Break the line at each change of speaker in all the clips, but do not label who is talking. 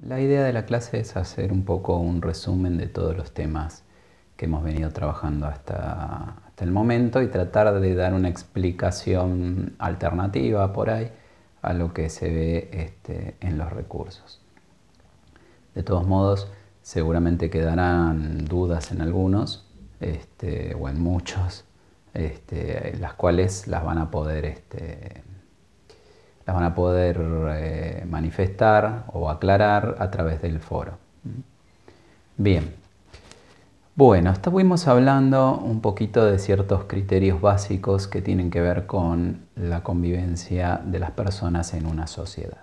La idea de la clase es hacer un poco un resumen de todos los temas que hemos venido trabajando hasta el momento y tratar de dar una explicación alternativa por ahí a lo que se ve en los recursos. De todos modos, seguramente quedarán dudas en algunos o en muchos, las cuales las van a poder manifestar o aclarar a través del foro. Bien, bueno, estuvimos hablando un poquito de ciertos criterios básicos que tienen que ver con la convivencia de las personas en una sociedad.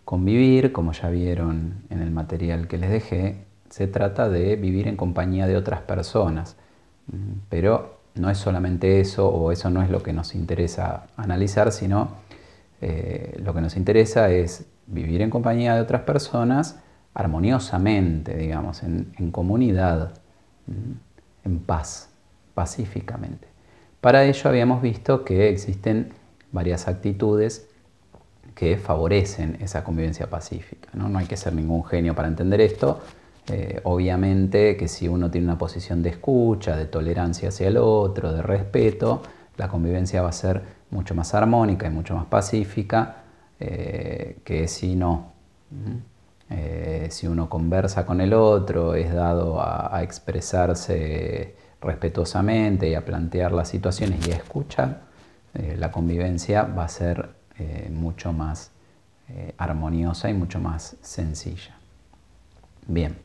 Convivir, como ya vieron en el material que les dejé, se trata de vivir en compañía de otras personas, pero no es solamente eso, o eso no es lo que nos interesa analizar, sino lo que nos interesa es vivir en compañía de otras personas armoniosamente, digamos, en comunidad, en paz, pacíficamente. Para ello habíamos visto que existen varias actitudes que favorecen esa convivencia pacífica, ¿no? No hay que ser ningún genio para entender esto. Obviamente que si uno tiene una posición de escucha, de tolerancia hacia el otro, de respeto, la convivencia va a ser mucho más armónica y mucho más pacífica que si no. Si uno conversa con el otro, es dado a expresarse respetuosamente y a plantear las situaciones y a escuchar, la convivencia va a ser mucho más armoniosa y mucho más sencilla. Bien.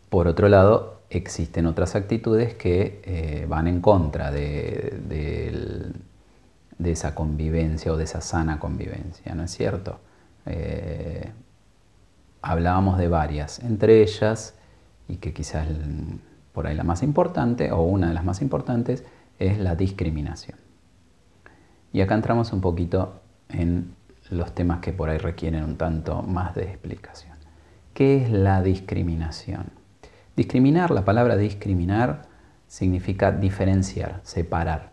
Por otro lado, existen otras actitudes que van en contra de esa convivencia o de esa sana convivencia, ¿no es cierto? Hablábamos de varias, entre ellas, y que quizás por ahí la más importante, o una de las más importantes, es la discriminación. Y acá entramos un poquito en los temas que por ahí requieren un tanto más de explicación. ¿Qué es la discriminación? Discriminar, la palabra discriminar significa diferenciar, separar.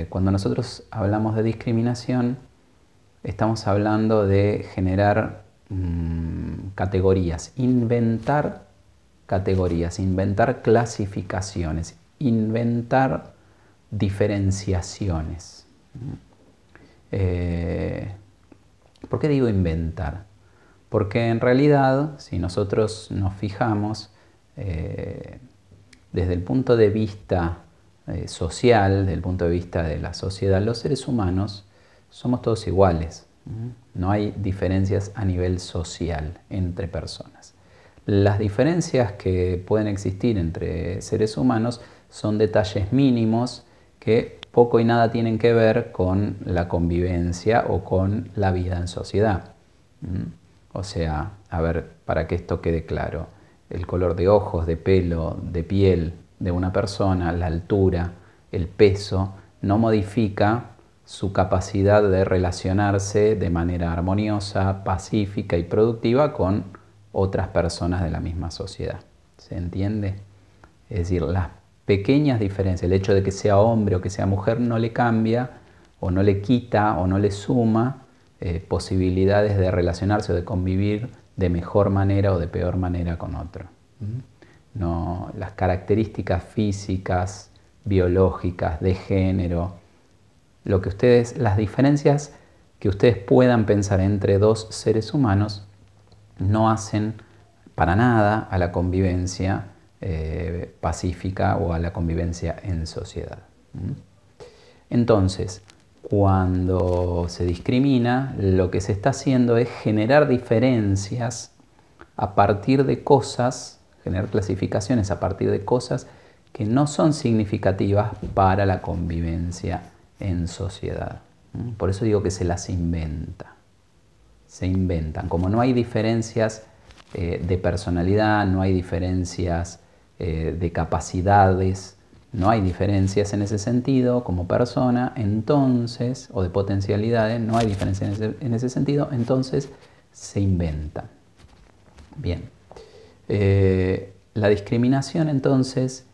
Cuando nosotros hablamos de discriminación, estamos hablando de generar categorías, inventar clasificaciones, inventar diferenciaciones. ¿Por qué digo inventar? Porque en realidad, si nosotros nos fijamos, desde el punto de vista social, desde el punto de vista de la sociedad, los seres humanos somos todos iguales. No hay diferencias a nivel social entre personas. Las diferencias que pueden existir entre seres humanos son detalles mínimos que poco y nada tienen que ver con la convivencia o con la vida en sociedad. O sea, a ver, para que esto quede claro, el color de ojos, de pelo, de piel de una persona, la altura, el peso, no modifica su capacidad de relacionarse de manera armoniosa, pacífica y productiva con otras personas de la misma sociedad. ¿Se entiende? Es decir, las pequeñas diferencias, el hecho de que sea hombre o que sea mujer no le cambia o no le quita o no le suma posibilidades de relacionarse o de convivir de mejor manera o de peor manera con otro. No, las características físicas, biológicas, de género, las diferencias que ustedes puedan pensar entre dos seres humanos no hacen para nada a la convivencia pacífica o a la convivencia en sociedad. Entonces, cuando se discrimina, lo que se está haciendo es generar diferencias a partir de cosas, generar clasificaciones a partir de cosas que no son significativas para la convivencia en sociedad. Por eso digo que se las inventa. Se inventan. Como no hay diferencias de personalidad, no hay diferencias de capacidades, no hay diferencias en ese sentido como persona, entonces, o de potencialidades, no hay diferencias en ese sentido, entonces se inventan. Bien. La discriminación entonces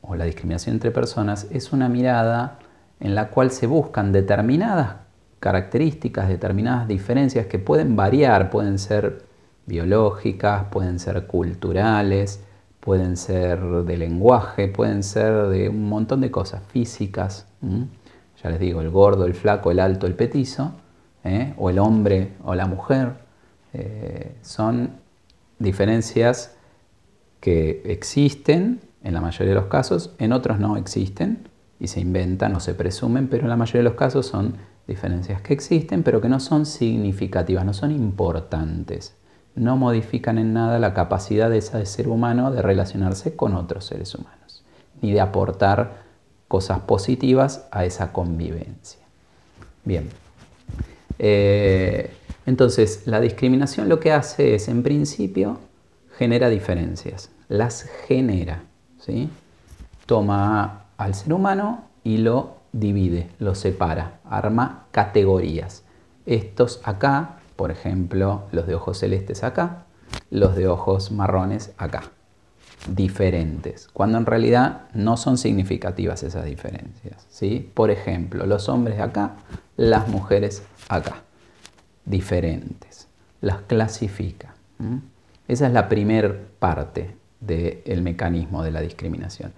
o la discriminación entre personas es una mirada en la cual se buscan determinadas características, determinadas diferencias que pueden variar, pueden ser biológicas, pueden ser culturales, pueden ser de lenguaje, pueden ser de un montón de cosas físicas. Ya les digo, el gordo, el flaco, el alto, el petizo, o el hombre o la mujer, son diferencias que existen en la mayoría de los casos, en otros no existen y se inventan o se presumen, pero en la mayoría de los casos son diferencias que existen, pero que no son significativas, no son importantes. No modifican en nada la capacidad de ese ser humano de relacionarse con otros seres humanos, ni de aportar cosas positivas a esa convivencia. Bien, entonces la discriminación lo que hace es, en principio, genera diferencias, las genera, ¿sí? Toma al ser humano y lo divide, lo separa, arma categorías. Estos acá, por ejemplo, los de ojos celestes acá, los de ojos marrones acá. Diferentes, cuando en realidad no son significativas esas diferencias, ¿sí? Por ejemplo, los hombres acá, las mujeres acá. Diferentes. Las clasifica. Esa es la primera parte del mecanismo de la discriminación.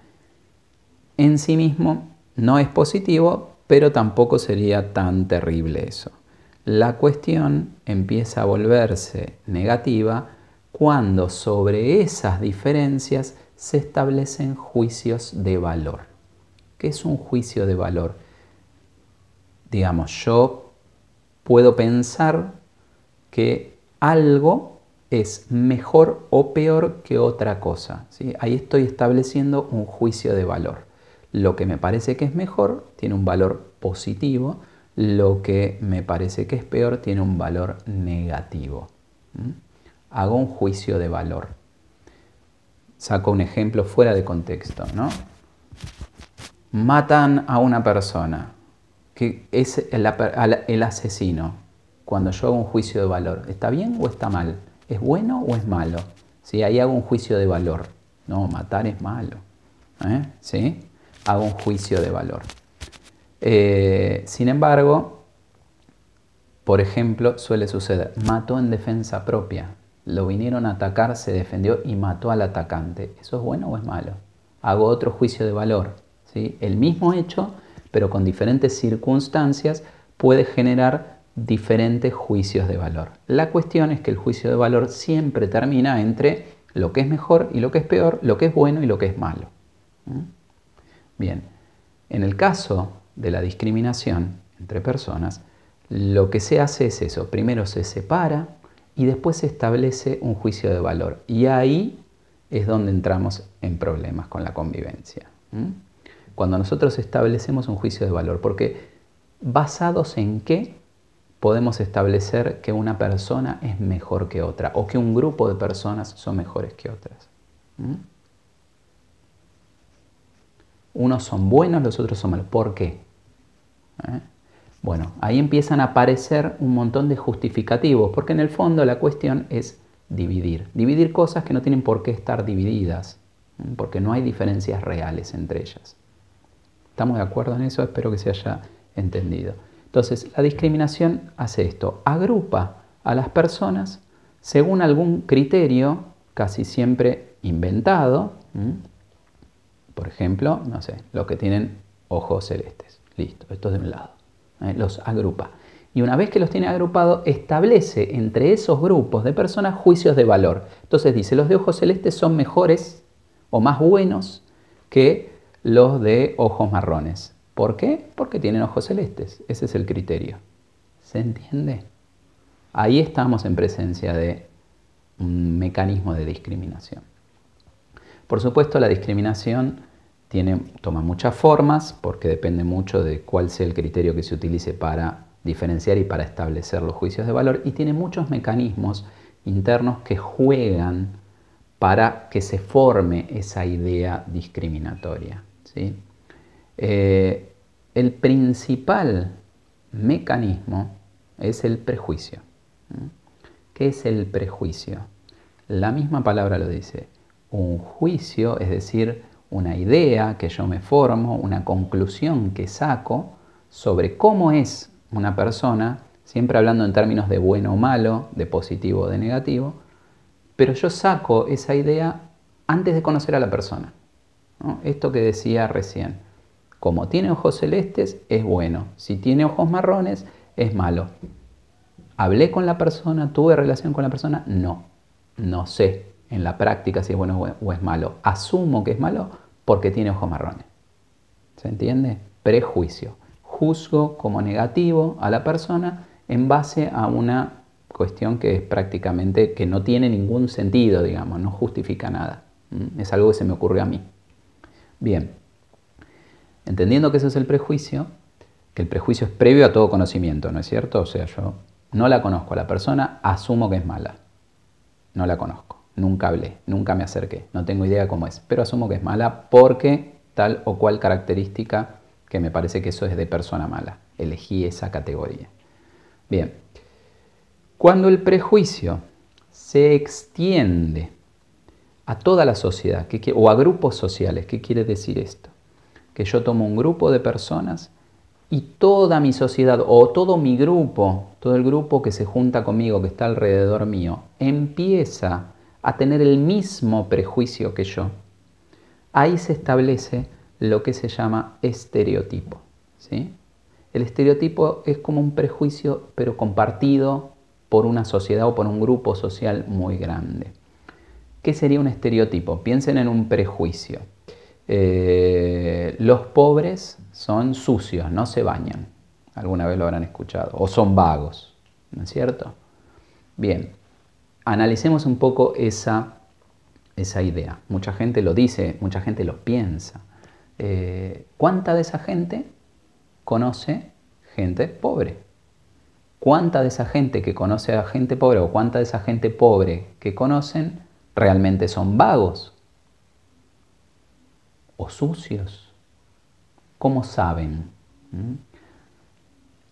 En sí mismo no es positivo, pero tampoco sería tan terrible eso. La cuestión empieza a volverse negativa cuando sobre esas diferencias se establecen juicios de valor. ¿Qué es un juicio de valor? Digamos, yo puedo pensar que algo es mejor o peor que otra cosa, ¿sí? Ahí estoy estableciendo un juicio de valor. Lo que me parece que es mejor tiene un valor positivo, lo que me parece que es peor tiene un valor negativo. Hago un juicio de valor. Saco un ejemplo fuera de contexto, ¿no? Matan a una persona, que es el asesino. Cuando yo hago un juicio de valor, ¿está bien o está mal? ¿Es bueno o es malo? ¿Sí? Ahí hago un juicio de valor. No, matar es malo. ¿Sí? Hago un juicio de valor. Sin embargo, por ejemplo, suele suceder, mató en defensa propia. Lo vinieron a atacar, se defendió y mató al atacante. ¿Eso es bueno o es malo? Hago otro juicio de valor, ¿sí? El mismo hecho, pero con diferentes circunstancias, puede generar diferentes juicios de valor. La cuestión es que el juicio de valor siempre termina entre lo que es mejor y lo que es peor, lo que es bueno y lo que es malo. Bien, en el caso de la discriminación entre personas, lo que se hace es eso. Primero se separa y después se establece un juicio de valor. Y ahí es donde entramos en problemas con la convivencia. Cuando nosotros establecemos un juicio de valor, porque ¿basados en qué podemos establecer que una persona es mejor que otra o que un grupo de personas son mejores que otras? Unos son buenos, los otros son malos. ¿Por qué? Bueno, ahí empiezan a aparecer un montón de justificativos, porque en el fondo la cuestión es dividir. Dividir cosas que no tienen por qué estar divididas, porque no hay diferencias reales entre ellas. ¿Estamos de acuerdo en eso? Espero que se haya entendido. Entonces, la discriminación hace esto, agrupa a las personas según algún criterio, casi siempre inventado. Por ejemplo, no sé, los que tienen ojos celestes. Listo, esto es de un lado. Los agrupa. Y una vez que los tiene agrupados, establece entre esos grupos de personas juicios de valor. Entonces dice, los de ojos celestes son mejores o más buenos que los de ojos marrones. ¿Por qué? Porque tienen ojos celestes. Ese es el criterio. ¿Se entiende? Ahí estamos en presencia de un mecanismo de discriminación. Por supuesto, la discriminación toma muchas formas porque depende mucho de cuál sea el criterio que se utilice para diferenciar y para establecer los juicios de valor, y tiene muchos mecanismos internos que juegan para que se forme esa idea discriminatoria, ¿sí? El principal mecanismo es el prejuicio. ¿Qué es el prejuicio? La misma palabra lo dice. Un juicio, es decir, una idea que yo me formo, una conclusión que saco sobre cómo es una persona, siempre hablando en términos de bueno o malo, de positivo o de negativo, pero yo saco esa idea antes de conocer a la persona, ¿no? Esto que decía recién, como tiene ojos celestes es bueno, si tiene ojos marrones es malo. ¿Hablé con la persona? ¿Tuve relación con la persona? No sé en la práctica si es bueno o es malo. Asumo que es malo porque tiene ojos marrones. ¿Se entiende? Prejuicio. Juzgo como negativo a la persona en base a una cuestión que es prácticamente, que no tiene ningún sentido, digamos, no justifica nada. Es algo que se me ocurrió a mí. Bien, entendiendo que eso es el prejuicio, que el prejuicio es previo a todo conocimiento, ¿no es cierto? O sea, yo no la conozco a la persona, asumo que es mala. No la conozco, nunca hablé, nunca me acerqué, no tengo idea cómo es, pero asumo que es mala porque tal o cual característica que me parece que eso es de persona mala. Elegí esa categoría. Bien, cuando el prejuicio se extiende a toda la sociedad o a grupos sociales, ¿qué quiere decir esto? Que yo tomo un grupo de personas y toda mi sociedad o todo mi grupo, todo el grupo que se junta conmigo, que está alrededor mío, empieza a tener el mismo prejuicio que yo. Ahí se establece lo que se llama estereotipo, ¿sí? El estereotipo es como un prejuicio, pero compartido por una sociedad o por un grupo social muy grande. ¿Qué sería un estereotipo? Piensen en un prejuicio. Los pobres son sucios, no se bañan. Alguna vez lo habrán escuchado. O son vagos, ¿no es cierto? Bien, analicemos un poco esa idea. Mucha gente lo dice, mucha gente lo piensa. ¿Cuánta de esa gente conoce gente pobre? ¿Cuánta de esa gente que conoce a gente pobre o cuánta de esa gente pobre que conocen realmente son vagos o sucios? ¿Cómo saben?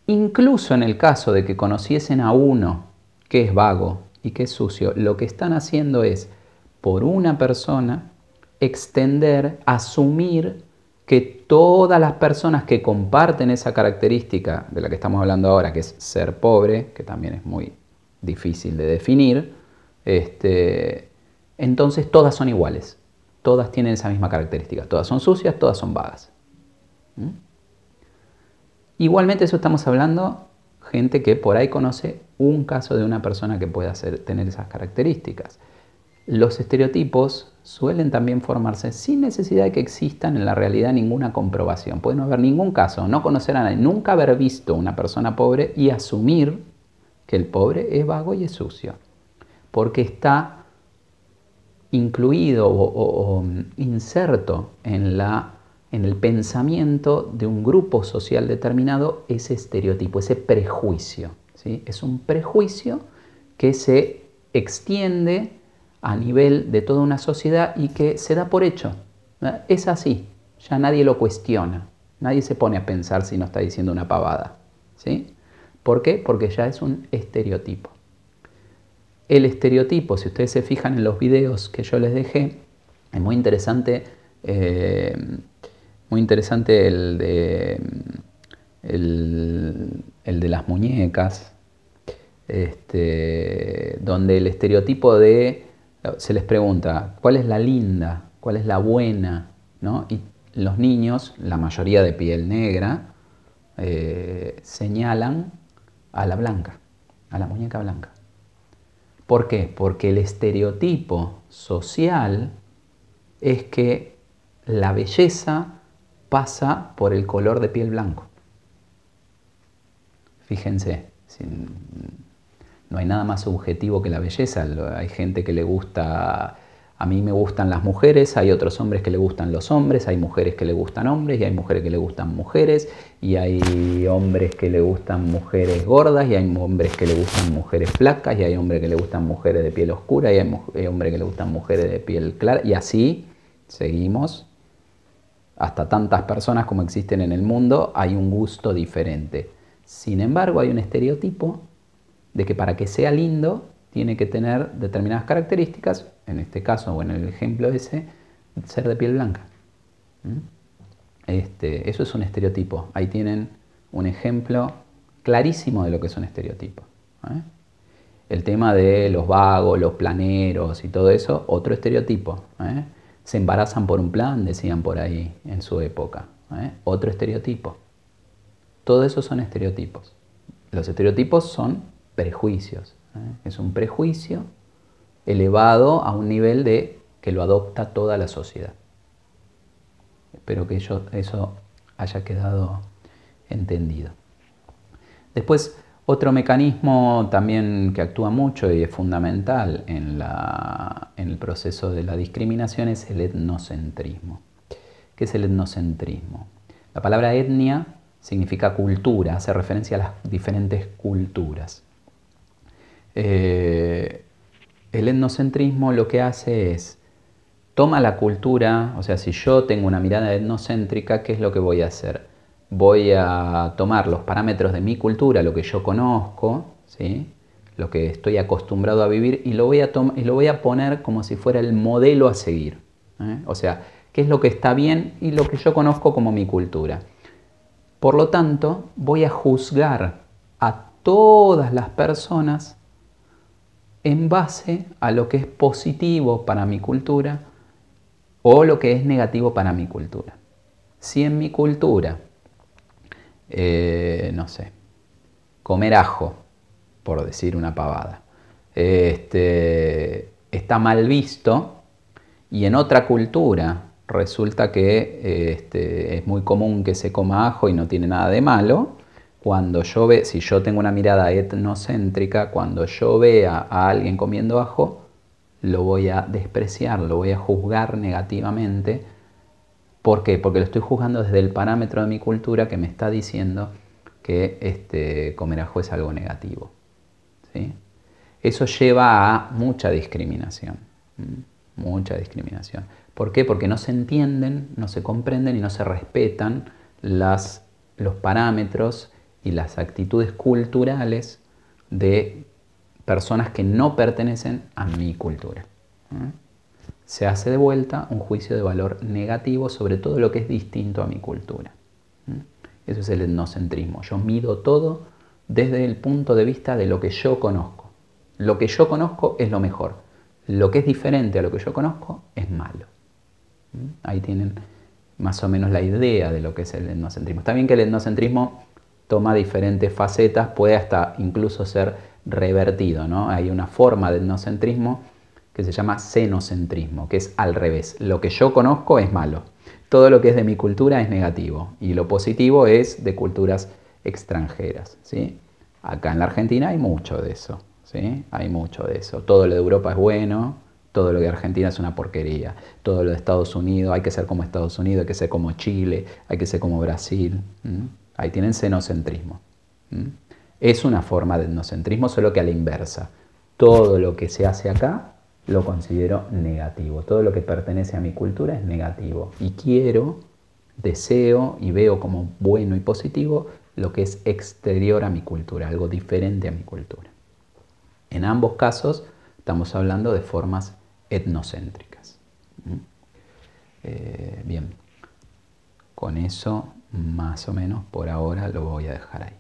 Incluso en el caso de que conociesen a uno que es vago y que es sucio, lo que están haciendo es, por una persona, extender, asumir que todas las personas que comparten esa característica de la que estamos hablando ahora, que es ser pobre, que también es muy difícil de definir, entonces todas son iguales. Todas tienen esa misma característica. Todas son sucias, todas son vagas. Igualmente eso estamos hablando gente que por ahí conoce un caso de una persona que pueda tener esas características. Los estereotipos suelen también formarse sin necesidad de que existan en la realidad ninguna comprobación. Puede no haber ningún caso, no conocer a nadie, nunca haber visto una persona pobre y asumir que el pobre es vago y es sucio. Porque está incluido o inserto en el pensamiento de un grupo social determinado ese estereotipo, ese prejuicio, ¿sí? Es un prejuicio que se extiende a nivel de toda una sociedad y que se da por hecho. Es así, ya nadie lo cuestiona, nadie se pone a pensar si no está diciendo una pavada, ¿sí? ¿Por qué? Porque ya es un estereotipo. El estereotipo, si ustedes se fijan en los videos que yo les dejé, es muy interesante el de las muñecas, donde el estereotipo se les pregunta, ¿cuál es la linda? ¿Cuál es la buena? ¿No? Y los niños, la mayoría de piel negra, señalan a la blanca, a la muñeca blanca. ¿Por qué? Porque el estereotipo social es que la belleza pasa por el color de piel blanco. Fíjense, no hay nada más subjetivo que la belleza. Hay gente que le gusta, a mí me gustan las mujeres, hay otros hombres que le gustan los hombres, hay mujeres que le gustan hombres y hay mujeres que le gustan mujeres y hay hombres que le gustan mujeres gordas y hay hombres que le gustan mujeres flacas y hay hombres que le gustan mujeres de piel oscura y hay hombres que le gustan mujeres de piel clara y así seguimos. Hasta tantas personas como existen en el mundo hay un gusto diferente. Sin embargo, hay un estereotipo de que para que sea lindo tiene que tener determinadas características, en este caso o en el ejemplo ese, ser de piel blanca. Eso es un estereotipo. Ahí tienen un ejemplo clarísimo de lo que es un estereotipo. El tema de los vagos, los planeros y todo eso, otro estereotipo. Se embarazan por un plan, decían por ahí en su época. Otro estereotipo. Todo eso son estereotipos. Los estereotipos son prejuicios. Es un prejuicio elevado a un nivel de que lo adopta toda la sociedad. Espero que eso haya quedado entendido. Después, otro mecanismo también que actúa mucho y es fundamental en el proceso de la discriminación es el etnocentrismo. ¿Qué es el etnocentrismo? La palabra etnia significa cultura, hace referencia a las diferentes culturas. El etnocentrismo lo que hace es, toma la cultura, o sea, si yo tengo una mirada etnocéntrica, ¿qué es lo que voy a hacer? Voy a tomar los parámetros de mi cultura, lo que yo conozco, ¿sí? Lo que estoy acostumbrado a vivir, y lo voy a poner como si fuera el modelo a seguir. O sea, ¿qué es lo que está bien y lo que yo conozco como mi cultura? Por lo tanto, voy a juzgar a todas las personas en base a lo que es positivo para mi cultura o lo que es negativo para mi cultura. Si en mi cultura, no sé, comer ajo, por decir una pavada, está mal visto, y en otra cultura resulta que es muy común que se coma ajo y no tiene nada de malo, si yo tengo una mirada etnocéntrica, cuando yo vea a alguien comiendo ajo, lo voy a despreciar, lo voy a juzgar negativamente. ¿Por qué? Porque lo estoy juzgando desde el parámetro de mi cultura que me está diciendo que comer ajo es algo negativo. ¿Sí? Eso lleva a mucha discriminación. Mucha discriminación. ¿Por qué? Porque no se entienden, no se comprenden y no se respetan los parámetros y las actitudes culturales de personas que no pertenecen a mi cultura. Se hace de vuelta un juicio de valor negativo sobre todo lo que es distinto a mi cultura. Eso es el etnocentrismo. Yo mido todo desde el punto de vista de lo que yo conozco. Lo que yo conozco es lo mejor. Lo que es diferente a lo que yo conozco es malo. Ahí tienen más o menos la idea de lo que es el etnocentrismo. Está bien que el etnocentrismo toma diferentes facetas, puede hasta incluso ser revertido, ¿no? Hay una forma de etnocentrismo que se llama xenocentrismo, que es al revés. Lo que yo conozco es malo. Todo lo que es de mi cultura es negativo. Y lo positivo es de culturas extranjeras, ¿sí? Acá en la Argentina hay mucho de eso, ¿sí? Hay mucho de eso. Todo lo de Europa es bueno, todo lo de Argentina es una porquería. Todo lo de Estados Unidos, hay que ser como Estados Unidos, hay que ser como Chile, hay que ser como Brasil. Ahí tienen xenocentrismo. Es una forma de etnocentrismo, solo que a la inversa. Todo lo que se hace acá lo considero negativo. Todo lo que pertenece a mi cultura es negativo. Y deseo y veo como bueno y positivo lo que es exterior a mi cultura, algo diferente a mi cultura. En ambos casos estamos hablando de formas etnocéntricas. Bien, con eso más o menos por ahora lo voy a dejar ahí.